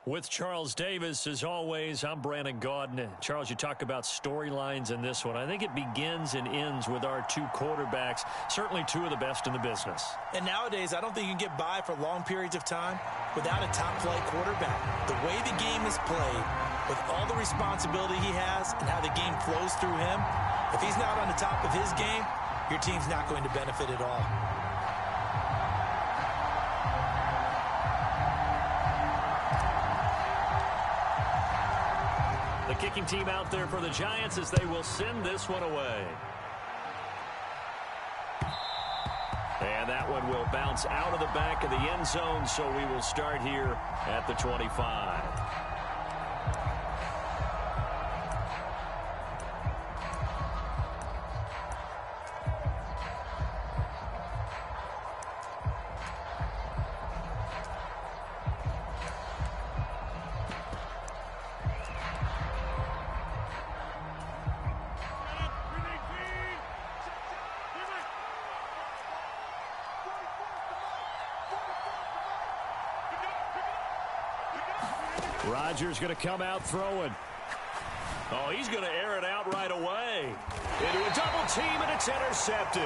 With Charles Davis, as always, I'm Brandon Gaudin. Charles, you talk about storylines in this one. I think it begins and ends with our two quarterbacks, certainly two of the best in the business. And nowadays, I don't think you can get by for long periods of time without a top-flight quarterback. The way the game is played, with all the responsibility he has and how the game flows through him, if he's not on the top of his game, your team's not going to benefit at all. The kicking team out there for the Giants as they will send this one away. And that one will bounce out of the back of the end zone, so we will start here at the 25. Rodgers going to come out throwing. Oh, he's going to air it out right away. Into a double team, and it's intercepted.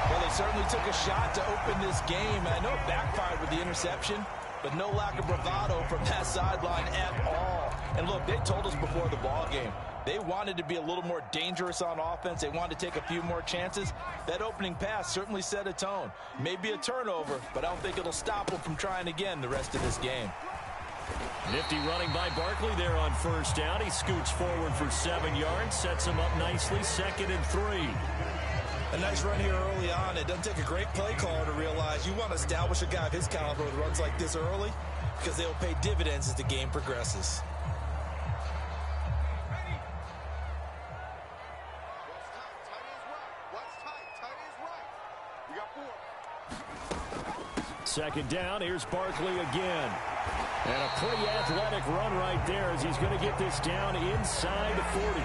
Well, they certainly took a shot to open this game. I know it backfired with the interception, but no lack of bravado from that sideline at all. And look, they told us before the ball game, they wanted to be a little more dangerous on offense. They wanted to take a few more chances. That opening pass certainly set a tone. Maybe a turnover, but I don't think it'll stop them from trying again the rest of this game. Nifty running by Barkley there on first down. He scoots forward for 7 yards, sets him up nicely, 2nd and 3. A nice run here early on. It doesn't take a great play caller to realize you want to establish a guy of his caliber with runs like this early because they'll pay dividends as the game progresses. Second down, here's Barkley again. And a pretty athletic run right there as he's going to get this down inside the 40.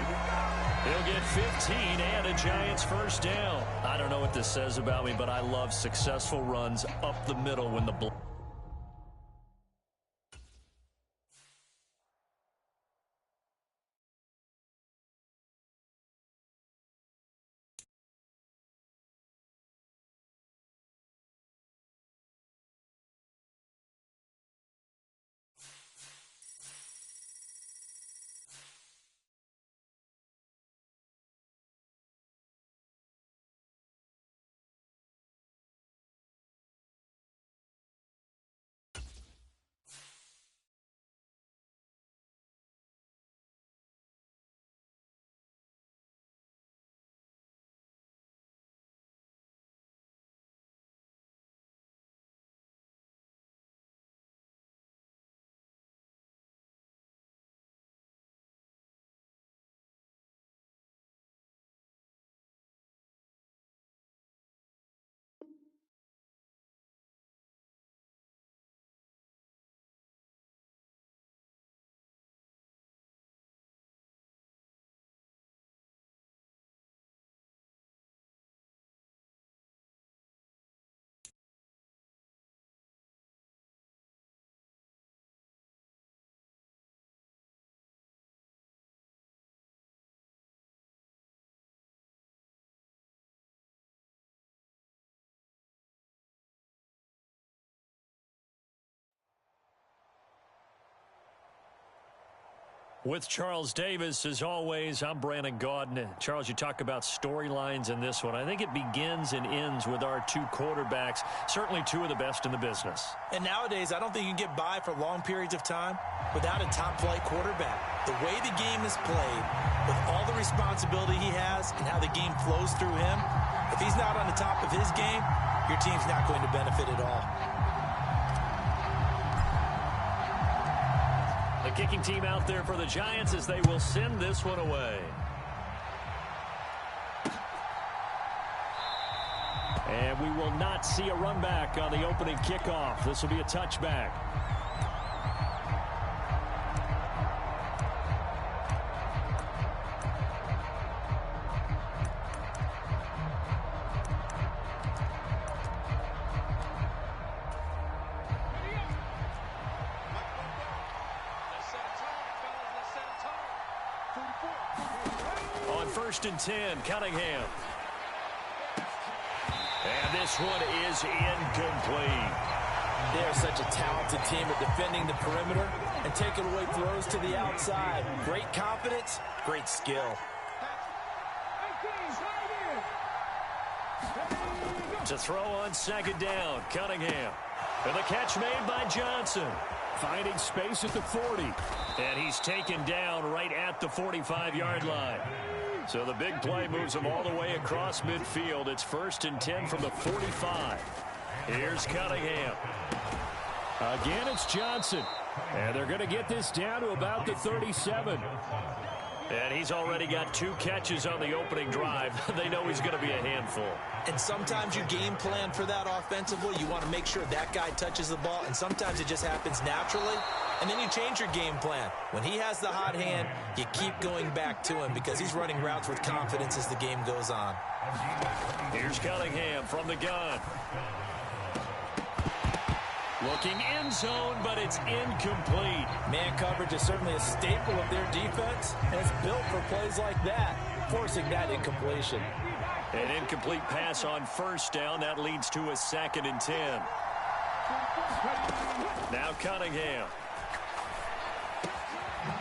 He'll get 15 and a Giants first down. I don't know what this says about me, but I love successful runs up the middle when the ball. With Charles Davis, as always, I'm Brandon Gaudin. Charles, you talk about storylines in this one. I think it begins and ends with our two quarterbacks, certainly two of the best in the business. And nowadays, I don't think you can get by for long periods of time without a top-flight quarterback. The way the game is played, with all the responsibility he has and how the game flows through him, if he's not on the top of his game, your team's not going to benefit at all. The kicking team out there for the Giants as they will send this one away. And we will not see a run back on the opening kickoff. This will be a touchback. On 1st and 10, Cunningham. And this one is incomplete. They're such a talented team at defending the perimeter and taking away throws to the outside. Great confidence, great skill. To throw on 2nd down, Cunningham. And the catch made by Johnson. Finding space at the 40. And he's taken down right at the 45-yard line. So the big play moves him all the way across midfield. It's 1st and 10 from the 45. Here's Cunningham. Again, it's Johnson. And they're going to get this down to about the 37. And he's already got 2 catches on the opening drive. They know he's going to be a handful. And sometimes you game plan for that offensively. You want to make sure that guy touches the ball, and sometimes it just happens naturally. And then you change your game plan. When he has the hot hand, you keep going back to him because he's running routes with confidence as the game goes on. Here's Cunningham from the gun. Looking end zone, but it's incomplete. Man coverage is certainly a staple of their defense, and it's built for plays like that, forcing that incompletion. An incomplete pass on 1st down. That leads to a 2nd and 10. Now Cunningham.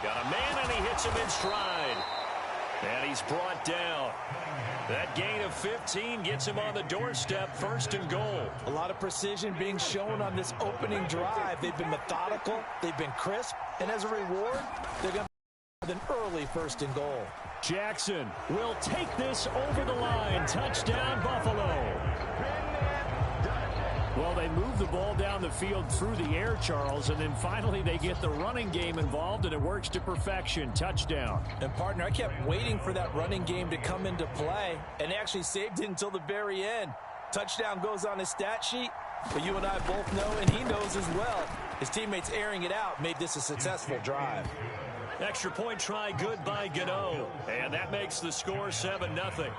Got a man, and he hits him in stride. And he's brought down. That gain of 15 gets him on the doorstep, 1st and goal. A lot of precision being shown on this opening drive. They've been methodical, they've been crisp, and as a reward, they're going to have an early 1st and goal. Jackson will take this over the line. Touchdown, Buffalo. Well, they move the ball down the field through the air, Charles, and then finally they get the running game involved, and it works to perfection. Touchdown. And, partner, I kept waiting for that running game to come into play, and they actually saved it until the very end. Touchdown goes on his stat sheet, but you and I both know, and he knows as well, his teammates airing it out made this a successful drive. Extra point try good by Gano, and that makes the score 7-0.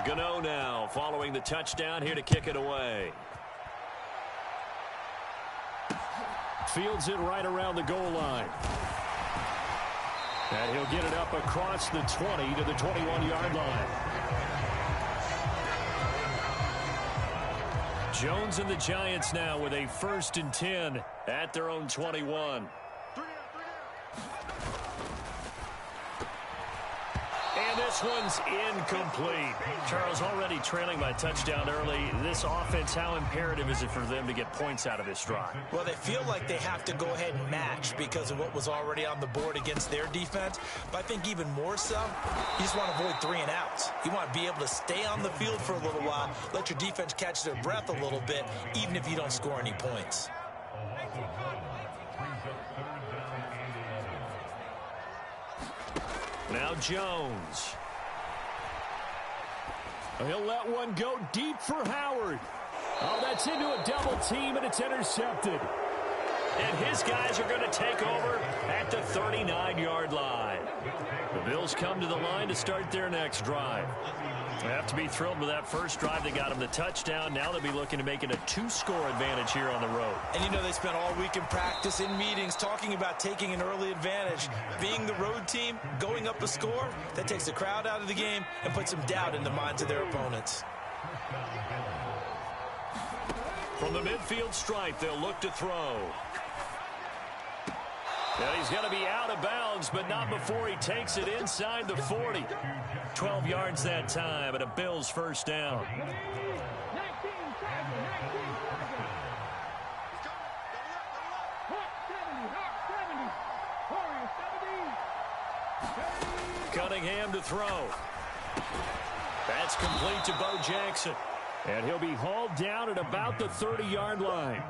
Gano now following the touchdown here to kick it away. Fields it right around the goal line. And he'll get it up across the 20 to the 21-yard line. Jones and the Giants now with a 1st and 10 at their own 21. And this one's incomplete. Charles, already trailing by touchdown early. This offense, how imperative is it for them to get points out of this drive? Well, they feel like they have to go ahead and match because of what was already on the board against their defense. But I think even more so, you just want to avoid 3 and outs. You want to be able to stay on the field for a little while, let your defense catch their breath a little bit, even if you don't score any points. Now Jones. He'll let one go deep for Howard. Oh, that's into a double team, and it's intercepted. And his guys are going to take over at the 39-yard line. The Bills come to the line to start their next drive. They have to be thrilled with that first drive. They got him the touchdown. Now they'll be looking to make it a 2-score advantage here on the road. And you know they spent all week in practice, in meetings, talking about taking an early advantage. Being the road team, going up a score, that takes the crowd out of the game and puts some doubt in the minds of their opponents. From the midfield stripe, they'll look to throw. And he's going to be out of bounds, but not before he takes it inside the 40. 12 yards that time, and a Bills 1st down. Cunningham to throw. That's complete to Bo Jackson. And he'll be hauled down at about the 30-yard line.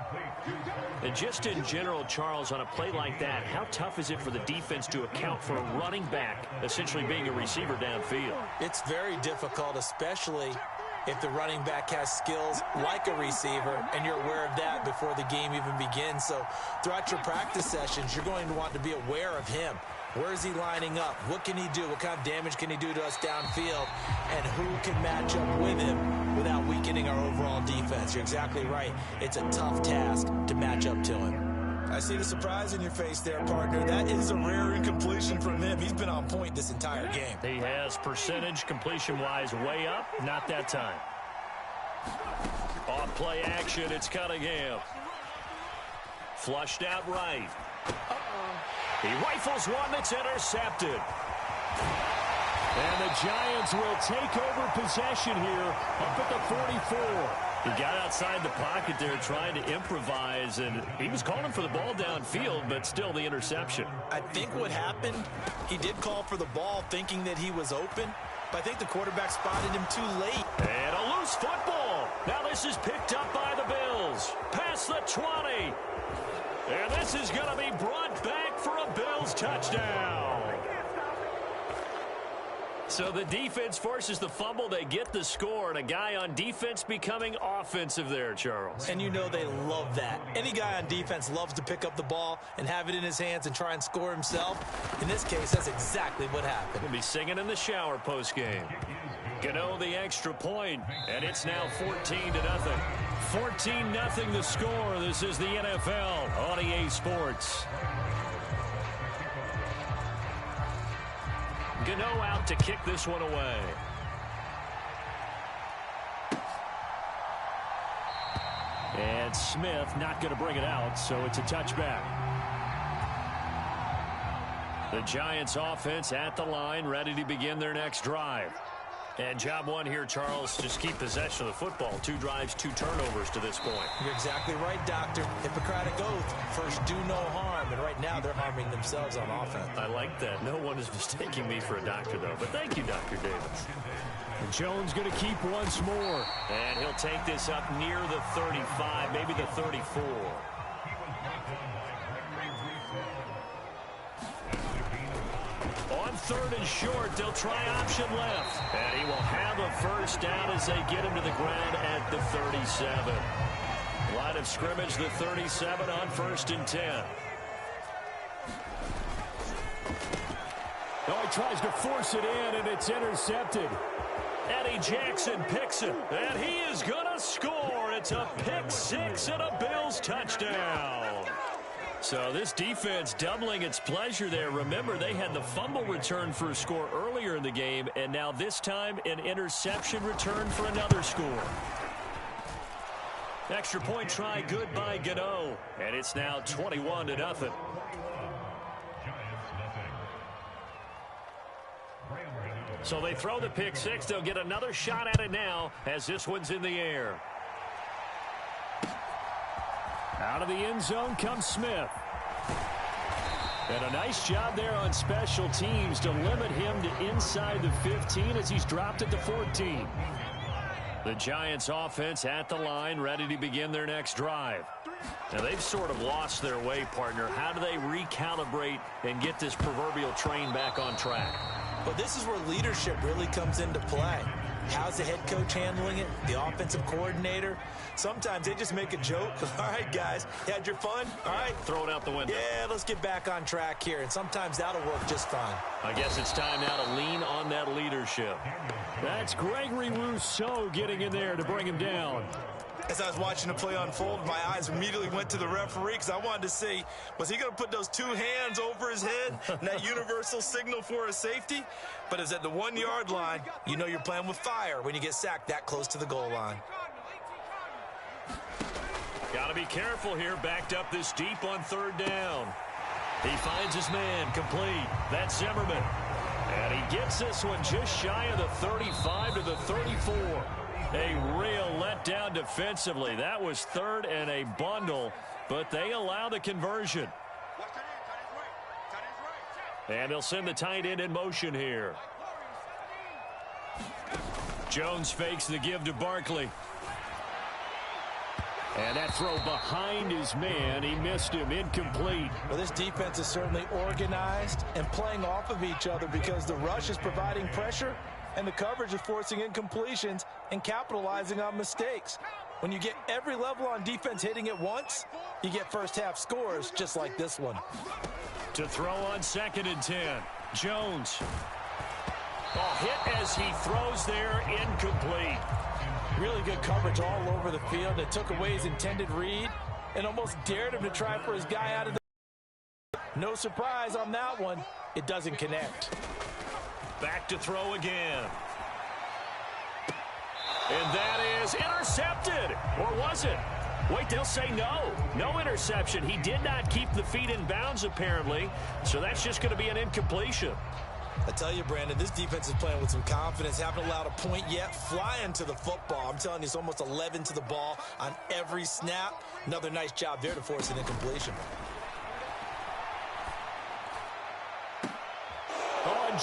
And just in general, Charles, on a play like that, how tough is it for the defense to account for a running back essentially being a receiver downfield? It's very difficult, especially if the running back has skills like a receiver, and you're aware of that before the game even begins. So throughout your practice sessions, you're going to want to be aware of him. Where is he lining up? What can he do? What kind of damage can he do to us downfield? And who can match up with him without weakening our overall defense? You're exactly right. It's a tough task to match up to him. I see the surprise in your face there, partner. That is a rare incompletion from him. He's been on point this entire game. He has percentage completion-wise way up. Not that time. Off play action. It's Cunningham. Flushed out right. He rifles one that's intercepted. And the Giants will take over possession here up at the 44. He got outside the pocket there trying to improvise, and he was calling for the ball downfield, but still the interception. I think what happened, he did call for the ball thinking that he was open, but I think the quarterback spotted him too late. And a loose football. Now this is picked up by the Bills. Past the 20. And this is going to be brought back for a Bills touchdown. So the defense forces the fumble. They get the score, and a guy on defense becoming offensive there, Charles. And you know they love that. Any guy on defense loves to pick up the ball and have it in his hands and try and score himself. In this case, that's exactly what happened. He'll be singing in the shower postgame. Gano the extra point, and it's now 14-0. 14-0 the score. This is the NFL on EA Sports. Gano out to kick this one away. And Smith not going to bring it out, so it's a touchback. The Giants offense at the line, ready to begin their next drive. And job one here, Charles, just keep possession of the football. 2 drives, 2 turnovers to this point. You're exactly right, Doctor. Hippocratic oath. First, do no harm. And right now, they're harming themselves on offense. I like that. No one is mistaking me for a doctor, though. But thank you, Dr. Davis. And Jones going to keep once more. And he'll take this up near the 35, maybe the 34. On 3rd and short, they'll try option left. And he will have a first down as they get him to the ground at the 37. Line of scrimmage, the 37 on 1st and 10. Oh, he tries to force it in, and it's intercepted. Eddie Jackson picks it, and he is going to score. It's a pick 6 and a Bills touchdown. So this defense doubling its pleasure there. Remember, they had the fumble return for a score earlier in the game, and now this time an interception return for another score. Extra point try good by Gano, and it's now 21-0. So they throw the pick 6. They'll get another shot at it now as this one's in the air. Out of the end zone comes Smith. And a nice job there on special teams to limit him to inside the 15 as he's dropped at the 14. The Giants offense at the line, ready to begin their next drive. Now they've sort of lost their way, partner. How do they recalibrate and get this proverbial train back on track? But this is where leadership really comes into play. How's the head coach handling it? The offensive coordinator? Sometimes they just make a joke. All right, guys, you had your fun? All right. Throw it out the window. Yeah, let's get back on track here. And sometimes that'll work just fine. I guess it's time now to lean on that leadership. That's Gregory Rousseau getting in there to bring him down. As I was watching the play unfold, my eyes immediately went to the referee because I wanted to see, was he going to put those 2 hands over his head and that universal signal for a safety? But it's at the 1-yard line. You know you're playing with fire when you get sacked that close to the goal line. Got to be careful here, backed up this deep on 3rd down. He finds his man, complete. That's Zimmerman. And he gets this one just shy of the 35 to the 34. A real letdown defensively. That was 3rd and a bundle, but they allow the conversion. And they'll send the tight end in motion here. Jones fakes the give to Barkley. And that throw behind his man. He missed him. Incomplete. Well, this defense is certainly organized and playing off of each other because the rush is providing pressure and the coverage is forcing incompletions and capitalizing on mistakes. When you get every level on defense hitting at once, you get first half scores just like this one. To throw on 2nd and 10. Jones. Hit as he throws there, incomplete. Really good coverage all over the field. It took away his intended read and almost dared him to try for his guy out of the... No surprise on that one. It doesn't connect. Back to throw again. And that is intercepted. Or was it? Wait, they'll say no. No interception. He did not keep the feet in bounds, apparently. So that's just going to be an incompletion. I tell you, Brandon, this defense is playing with some confidence. Haven't allowed a point yet. Flying to the football. I'm telling you, it's almost 11 to the ball on every snap. Another nice job there to force an incompletion.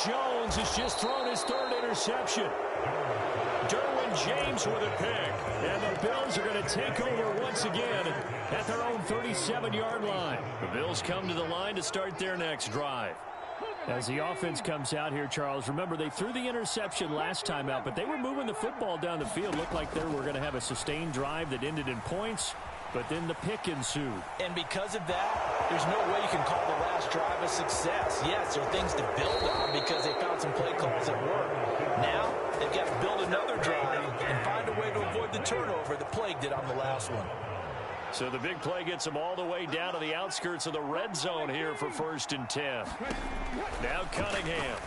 Jones has just thrown his 3rd interception. Derwin James with a pick. And the Bills are going to take over once again at their own 37-yard line. The Bills come to the line to start their next drive. As the offense comes out here, Charles, remember they threw the interception last time out, but they were moving the football down the field. Looked like they were going to have a sustained drive that ended in points, but then the pick ensued. And because of that, there's no way you can call the last drive a success. Yes, there are things to build on because they found some play calls that work. Now, they've got to build another drive and find a way to avoid the turnover that plagued it on the last one. So the big play gets them all the way down to the outskirts of the red zone here for 1st and 10. Now Cunningham.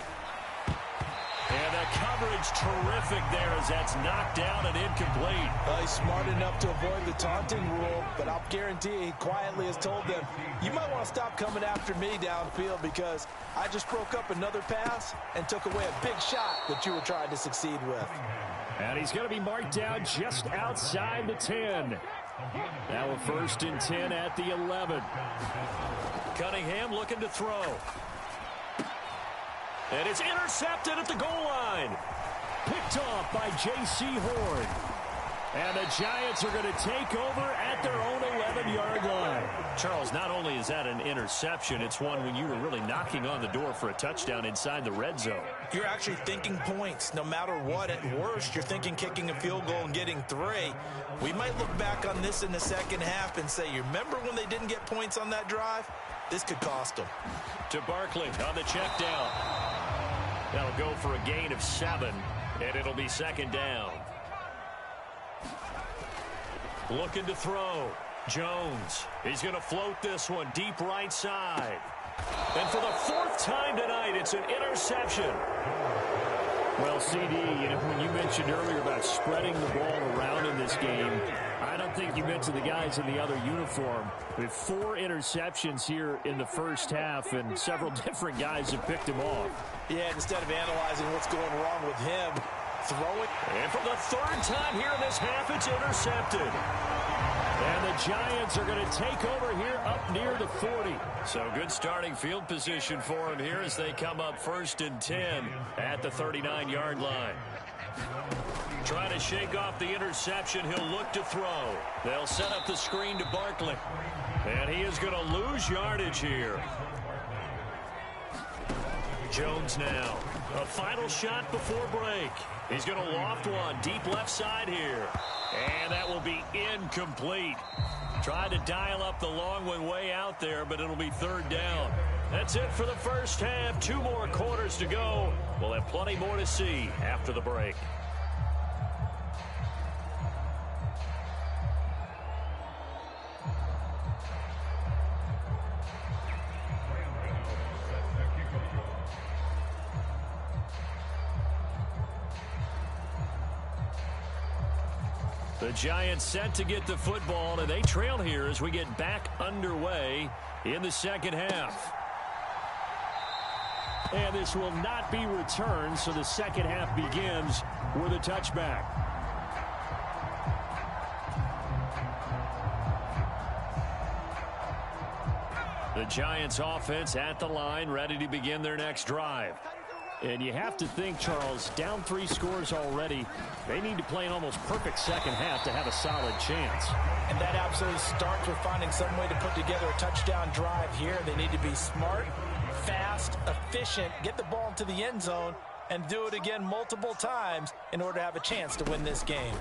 And the coverage terrific there as that's knocked down and incomplete. He's smart enough to avoid the taunting rule, but I'll guarantee he quietly has told them, you might want to stop coming after me downfield because I just broke up another pass and took away a big shot that you were trying to succeed with. And he's going to be marked down just outside the 10. Now a 1st and 10 at the 11. Cunningham looking to throw. And it's intercepted at the goal line. Picked off by J.C. Horn. And the Giants are going to take over at their own 11-yard line. Charles, not only is that an interception, it's one when you were really knocking on the door for a touchdown inside the red zone. You're actually thinking points. No matter what, at worst, you're thinking kicking a field goal and getting 3. We might look back on this in the second half and say, you remember when they didn't get points on that drive? This could cost them. To Barkley on the check down. That'll go for a gain of 7, and it'll be 2nd down. Looking to throw. Jones. He's going to float this one deep right side. And for the 4th time tonight, it's an interception. Well, CD, when you mentioned earlier about spreading the ball around in this game, I don't think you mentioned the guys in the other uniform. With 4 interceptions here in the first half, and several different guys have picked him off. Yeah, instead of analyzing what's going wrong with him, throw it. And for the 3rd time here in this half, it's intercepted. And the Giants are going to take over here up near the 40. So good starting field position for him here as they come up 1st and 10 at the 39-yard line. Trying to shake off the interception. He'll look to throw. They'll set up the screen to Barkley. And he is going to lose yardage here. Jones now. A final shot before break. He's going to loft one deep left side here. And that will be incomplete. Tried to dial up the long one way out there, but it'll be 3rd down. That's it for the first half. 2 more quarters to go. We'll have plenty more to see after the break. The Giants set to get the football, and they trail here as we get back underway in the second half. And this will not be returned, so the second half begins with a touchback. The Giants offense at the line, ready to begin their next drive. And you have to think, Charles, down 3 scores already. They need to play an almost perfect second half to have a solid chance. And that absolutely starts with finding some way to put together a touchdown drive here. They need to be smart, fast, efficient, get the ball into the end zone, and do it again multiple times in order to have a chance to win this game.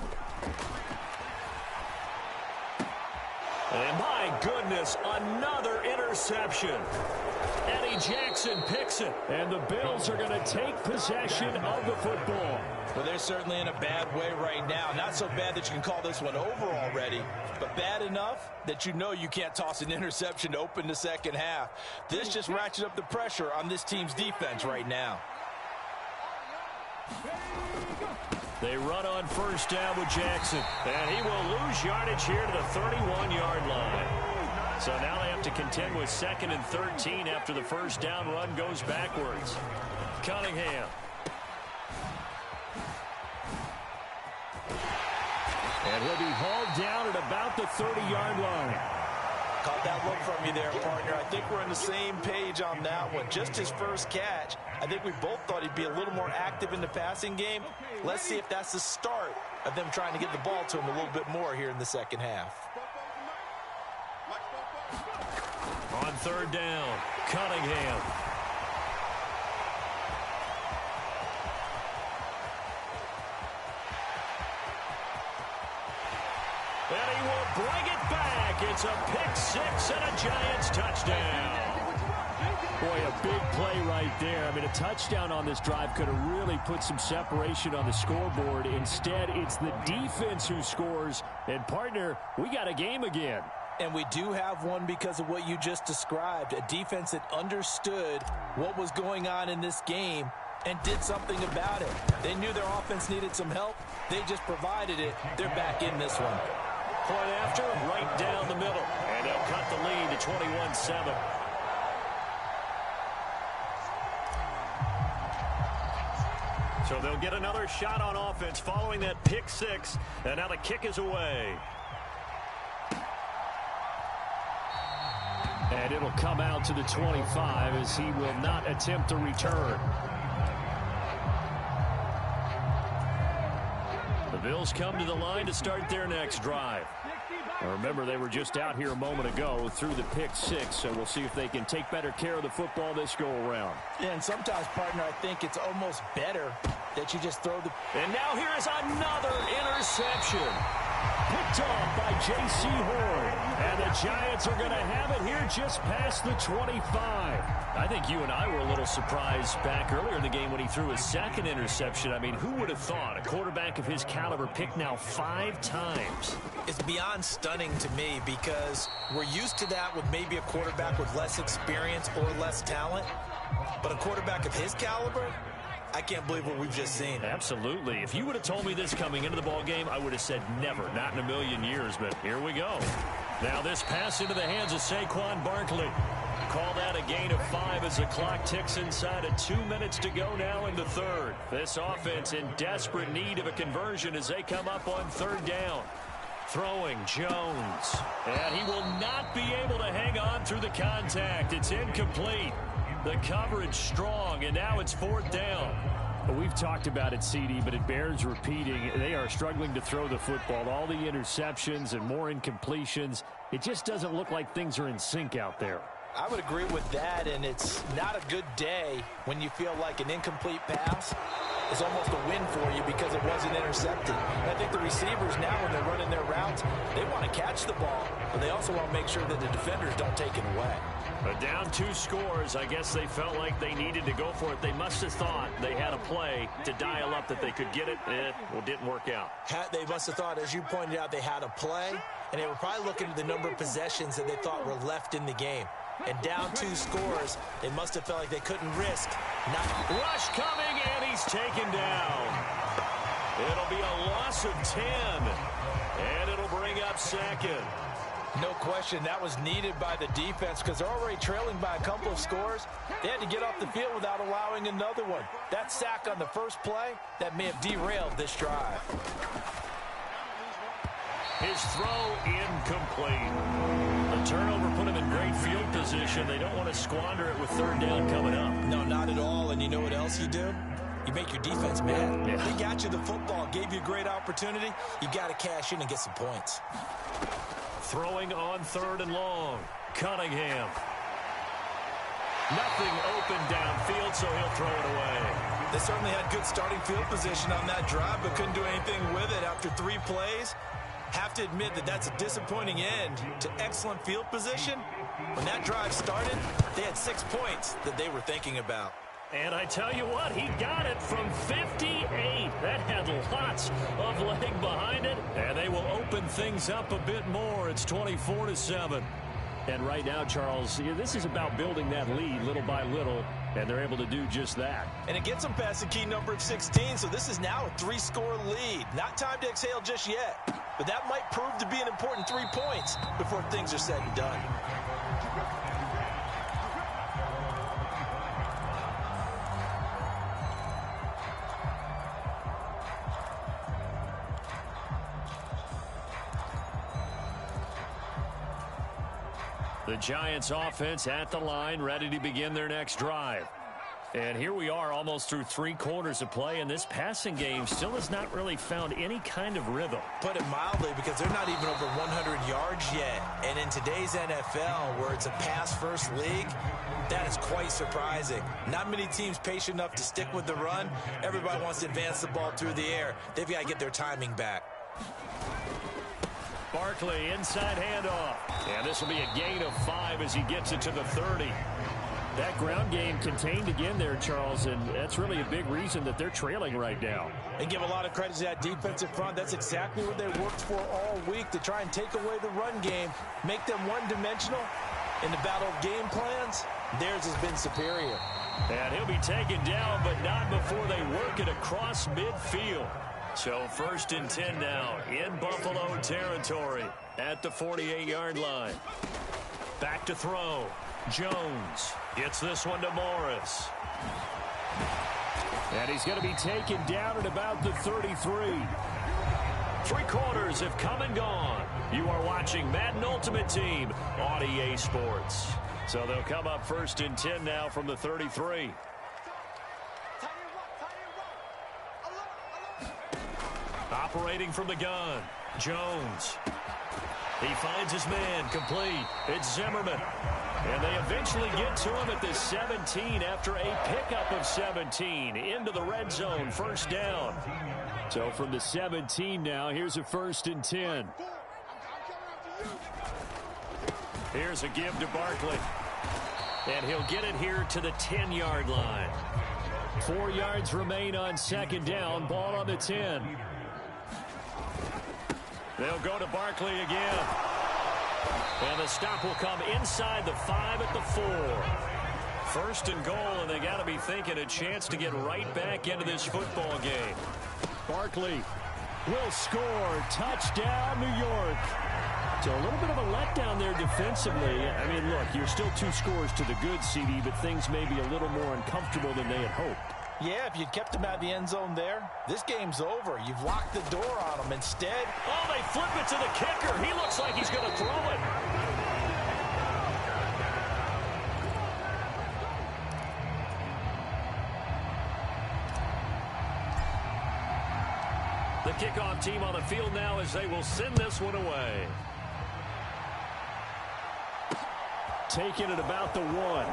And my goodness, another interception. Eddie Jackson picks it. And the Bills are going to take possession of the football. Well, they're certainly in a bad way right now. Not so bad that you can call this one over already, but bad enough that you know you can't toss an interception to open the second half. This just ratchets up the pressure on this team's defense right now. They run on first down with Jackson. And he will lose yardage here to the 31-yard line. So now they have to contend with 2nd and 13 after the first down run goes backwards. Cunningham. And he'll be hauled down at about the 30-yard line. Caught that look from you there, partner. I think we're on the same page on that one. Just his first catch. I think we both thought he'd be a little more active in the passing game. Let's see if that's the start of them trying to get the ball to him a little bit more here in the second half. On third down, Cunningham. And he will bring it back. It's a pick six and a Giants touchdown. Boy, a big play right there. I mean, a touchdown on this drive could have really put some separation on the scoreboard. Instead, it's the defense who scores. And, partner, we got a game again. And we do have one because of what you just described. A defense that understood what was going on in this game and did something about it. They knew their offense needed some help. They just provided it. They're back in this one. Point after, right down the middle. And they'll cut the lead to 21-7. So they'll get another shot on offense following that pick six. And now the kick is away. And it'll come out to the 25 as he will not attempt a return. The Bills come to the line to start their next drive. Now remember, they were just out here a moment ago through the pick six, so we'll see if they can take better care of the football this go-around. Yeah, and sometimes, partner, I think it's almost better that you just throw the... And now here is another interception. Picked off by J.C. Horn. And the Giants are going to have it here just past the 25. I think you and I were a little surprised back earlier in the game when he threw his second interception. I mean, who would have thought a quarterback of his caliber picked now 5 times? It's beyond stunning to me because we're used to that with maybe a quarterback with less experience or less talent. But a quarterback of his caliber, I can't believe what we've just seen. Absolutely. If you would have told me this coming into the ball game, I would have said never, not in a million years, but here we go. Now this pass into the hands of Saquon Barkley. Call that a gain of 5 as the clock ticks inside of 2 minutes to go now in the third. This offense in desperate need of a conversion as they come up on third down. Throwing Jones. And he will not be able to hang on through the contact. It's incomplete. The coverage strong, and now it's fourth down. We've talked about it, CD, but it bears repeating. They are struggling to throw the football. All the interceptions and more incompletions. It just doesn't look like things are in sync out there. I would agree with that, and it's not a good day when you feel like an incomplete pass is almost a win for you because it wasn't intercepted. And I think the receivers now, when they're running their routes, they want to catch the ball, but they also want to make sure that the defenders don't take it away. But down 2 scores, I guess they felt like they needed to go for it. They must have thought they had a play to dial up that they could get it. Well, didn't work out. They must have thought, as you pointed out, they had a play, and they were probably looking at the number of possessions that they thought were left in the game. And down 2 scores, they must have felt like they couldn't risk. Rush coming, and he's taken down. It'll be a loss of 10, and it'll bring up second. No question, that was needed by the defense because they're already trailing by a couple of scores. They had to get off the field without allowing another one. That sack on the first play, that may have derailed this drive. His throw incomplete. The turnover put him in great field position. They don't want to squander it with third down coming up. No, not at all. And you know what else you do? You make your defense mad. Yeah. They got you the football, gave you a great opportunity. You got to cash in and get some points. Throwing on third and long. Cunningham. Nothing open downfield, so he'll throw it away. They certainly had good starting field position on that drive, but couldn't do anything with it after 3 plays. Have to admit that that's a disappointing end to excellent field position. When that drive started, they had 6 points that they were thinking about. And I tell you what, he got it from 58. That had lots of leg behind it, and they will open things up a bit more. It's 24-7. And right now, Charles, this is about building that lead little by little, and they're able to do just that. And it gets them past the key number of 16, so this is now a 3-score lead. Not time to exhale just yet, but that might prove to be an important 3 points before things are said and done. The Giants offense at the line, ready to begin their next drive. And here we are almost through 3 quarters of play, and this passing game still has not really found any kind of rhythm. Put it mildly, because they're not even over 100 yards yet. And in today's NFL, where it's a pass-first league, that is quite surprising. Not many teams patient enough to stick with the run. Everybody wants to advance the ball through the air. They've got to get their timing back. Barkley, inside handoff. And this will be a gain of 5 as he gets it to the 30. That ground game contained again there, Charles, and that's really a big reason that they're trailing right now. And give a lot of credit to that defensive front. That's exactly what they worked for all week, to try and take away the run game, make them one-dimensional. In the battle of game plans, theirs has been superior. And he'll be taken down, but not before they work it across midfield. So 1st and 10 now in Buffalo territory at the 48-yard line. Back to throw. Jones gets this one to Morris. And he's going to be taken down at about the 33. 3 quarters have come and gone. You are watching Madden Ultimate Team on EA Sports. So they'll come up 1st and 10 now from the 33. Operating from the gun, Jones. He finds his man, complete. It's Zimmerman. And they eventually get to him at the 17 after a pickup of 17 into the red zone, 1st down. So from the 17 now, here's a 1st and 10. Here's a give to Barkley. And he'll get it here to the 10-yard line. 4 yards remain on 2nd down, ball on the 10. They'll go to Barkley again. And the stop will come inside the 5 at the 4. 1st and goal, and they got to be thinking a chance to get right back into this football game. Barkley will score. Touchdown, New York. So a little bit of a letdown there defensively. I mean, look, you're still 2 scores to the good, CD, but things may be a little more uncomfortable than they had hoped. Yeah, if you'd kept him out of the end zone there, this game's over. You've locked the door on him. Instead, oh, they flip it to the kicker. He looks like he's going to throw it. The kickoff team on the field now as they will send this one away. Taking it about the 1.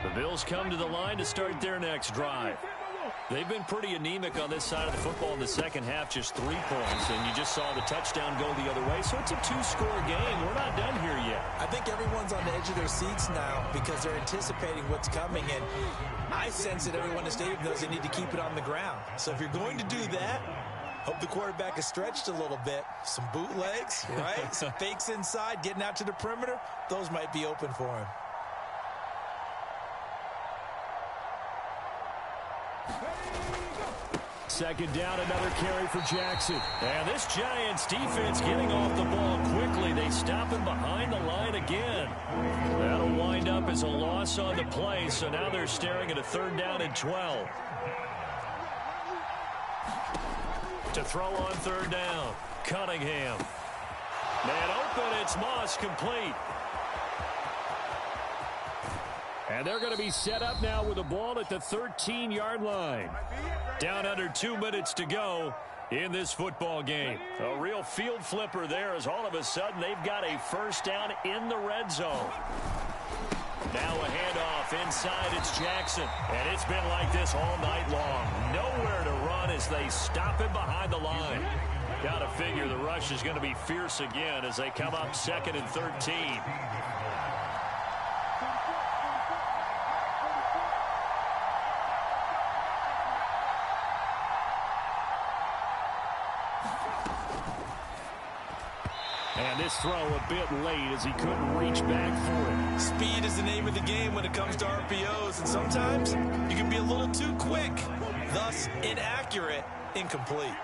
The Bills come to the line to start their next drive. They've been pretty anemic on this side of the football in the second half, just 3 points, and you just saw the touchdown go the other way. So it's a 2-score game. We're not done here yet. I think everyone's on the edge of their seats now because they're anticipating what's coming, and I sense that everyone in the stadium knows they need to keep it on the ground. So if you're going to do that, hope the quarterback is stretched a little bit. Some bootlegs, right? Some fakes inside, getting out to the perimeter. Those might be open for him. Second down, another carry for Jackson. And this Giants defense getting off the ball quickly. They stop him behind the line again. That'll wind up as a loss on the play, so now they're staring at a 3rd down and 12. To throw on 3rd down, Cunningham. Man open, it's Moss, complete. And they're going to be set up now with the ball at the 13-yard line. Down under 2 minutes to go in this football game. A real field flipper there as all of a sudden they've got a first down in the red zone. Now a handoff inside. It's Jackson. And it's been like this all night long. Nowhere to run as they stop him behind the line. Got to figure the rush is going to be fierce again as they come up 2nd and 13. And this throw a bit late as he couldn't reach back for it. Speed is the name of the game when it comes to RPOs, and sometimes you can be a little too quick, thus inaccurate, incomplete.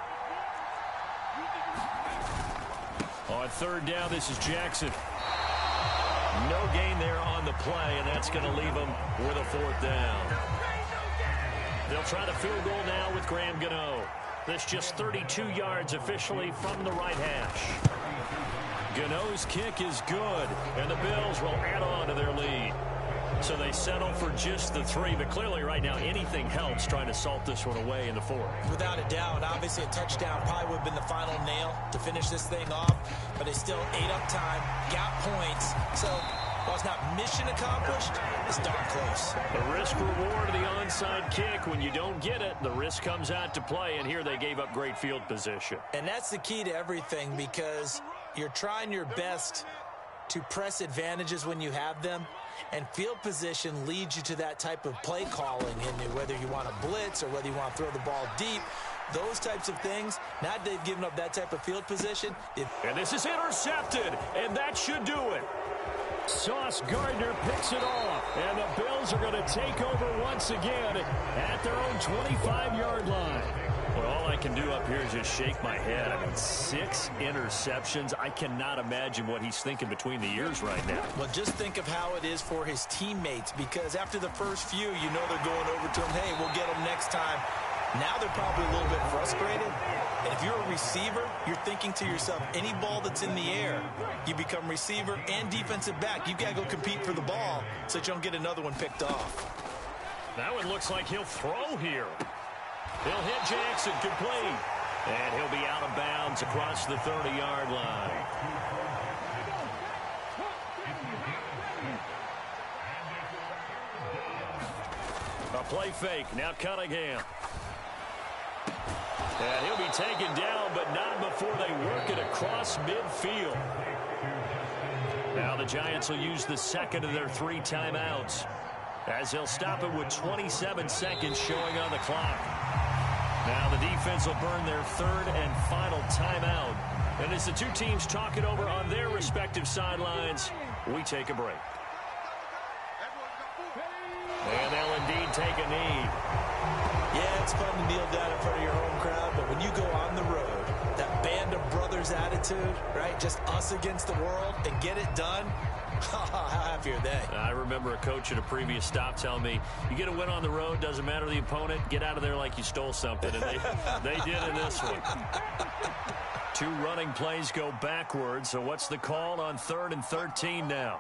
On 3rd down, this is Jackson. No gain there on the play, and that's going to leave him with a 4th down. They'll try the field goal now with Graham Gano. This just 32 yards officially from the right hash. Gano's kick is good, and the Bills will add on to their lead. So they settle for just the 3, but clearly right now anything helps trying to salt this one away in the 4th. Without a doubt, obviously a touchdown probably would have been the final nail to finish this thing off, but they still ate up time, got points, so while it's not mission accomplished, it's darn close. The risk reward of the onside kick, when you don't get it, the risk comes out to play, and here they gave up great field position. And that's the key to everything, because you're trying your best to press advantages when you have them, and field position leads you to that type of play calling, and whether you want to blitz or whether you want to throw the ball deep, those types of things. Now they've given up that type of field position. And this is intercepted, and that should do it. Sauce Gardner picks it off, and the Bills are going to take over once again at their own 25-yard line. Well, all I can do up here is just shake my head. I mean, 6 interceptions. I cannot imagine what he's thinking between the ears right now. Well, just think of how it is for his teammates, because after the first few, you know they're going over to him, hey, we'll get them next time. Now they're probably a little bit frustrated. And if you're a receiver, you're thinking to yourself, any ball that's in the air, you become receiver and defensive back. You've got to go compete for the ball so that you don't get another one picked off. That one looks like he'll throw here. He'll hit Jackson, complete. And he'll be out of bounds across the 30-yard line. A play fake, now Cunningham. And he'll be taken down, but not before they work it across midfield. Now the Giants will use the second of their 3 timeouts, as they'll stop it with 27 seconds showing on the clock. Now the defense will burn their 3rd and final timeout. And as the 2 teams talk it over on their respective sidelines, we take a break. And they'll indeed take a knee. Yeah, it's fun to kneel down in front of your home crowd, but when you go on the road, that band of brothers attitude, right, just us against the world, and get it done, how happy are they? I remember a coach at a previous stop telling me, you get a win on the road, doesn't matter the opponent, get out of there like you stole something. And they did in this one. 2 running plays go backwards, so what's the call on 3rd and 13 now?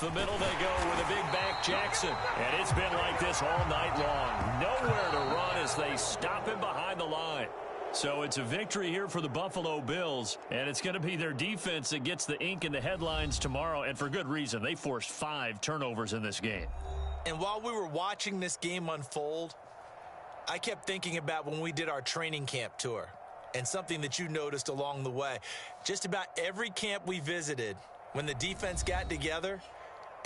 The middle they go with a big back Jackson. And it's been like this all night long. Nowhere to run as they stop him behind the line. So it's a victory here for the Buffalo Bills. And it's going to be their defense that gets the ink in the headlines tomorrow. And for good reason. They forced 5 turnovers in this game. And while we were watching this game unfold, I kept thinking about when we did our training camp tour. And something that you noticed along the way. Just about every camp we visited, when the defense got together,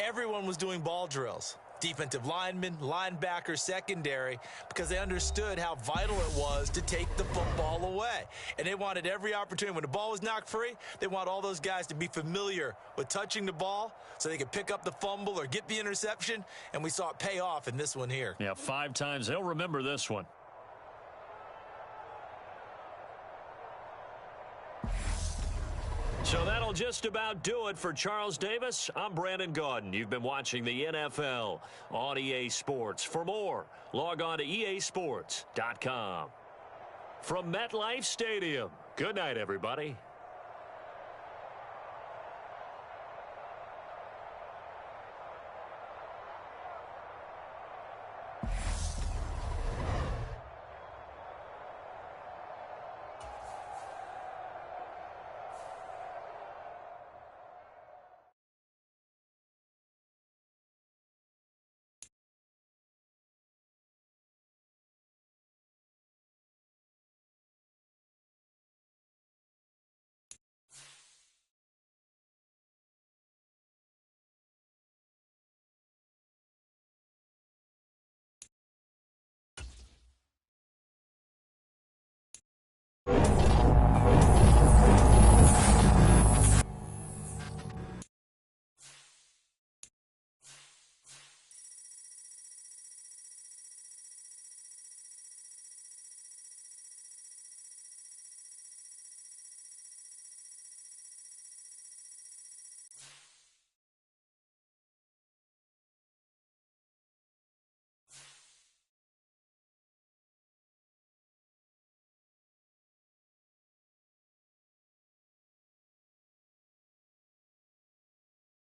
everyone was doing ball drills. Defensive linemen, linebackers, secondary, because they understood how vital it was to take the football away. And they wanted every opportunity. When the ball was knocked free, they want all those guys to be familiar with touching the ball so they could pick up the fumble or get the interception. And we saw it pay off in this one here. Yeah, 5 times. They'll remember this one. So that'll just about do it for Charles Davis. I'm Brandon Gaudin. You've been watching the NFL on EA Sports. For more, log on to easports.com. From MetLife Stadium, good night, everybody.